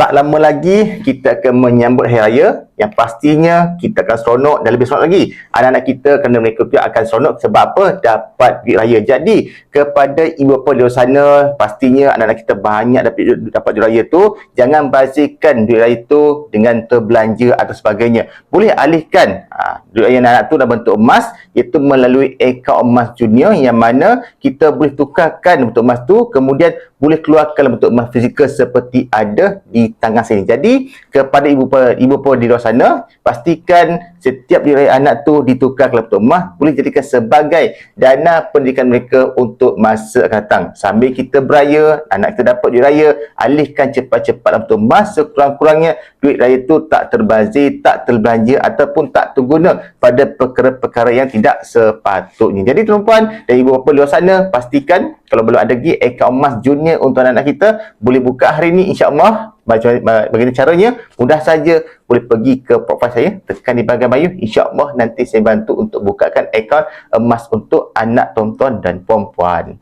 Tak lama lagi kita akan menyambut Hari Raya yang pastinya kita akan seronok dan lebih seronok lagi. Anak-anak kita kerana mereka juga akan seronok sebab apa? Dapat duit raya. Jadi kepada ibu bapa di luar sana, pastinya anak-anak kita banyak dapat duit raya tu, jangan bazirkan duit raya tu dengan terbelanja atau sebagainya. Boleh alihkan duit raya anak-anak tu dalam bentuk emas, iaitu melalui akaun emas junior yang mana kita boleh tukarkan bentuk emas tu, kemudian boleh keluarkan bentuk emas fizikal seperti ada di tangan sini. Jadi kepada ibu bapa di luar sana, pastikan setiap duit raya anak tu ditukar ke bentuk emas, boleh jadikan sebagai dana pendidikan mereka untuk masa akan datang. Sambil kita beraya, anak kita dapat duit raya, alihkan cepat-cepat dalam bentuk emas, sekurang-kurangnya duit raya tu tak terbazir, tak terbelanja ataupun tak terguna pada perkara-perkara yang tidak sepatutnya. Jadi tuan-tuan dan ibu bapa di luar sana, pastikan kalau belum ada lagi akaun emas junior untuk anak-anak kita, boleh buka hari ini insya-Allah. Bagaimana caranya? Mudah saja, boleh pergi ke profil saya, tekan di bahagian bio, insya-Allah nanti saya bantu untuk bukakan akaun emas untuk anak tuan-tuan dan puan-puan.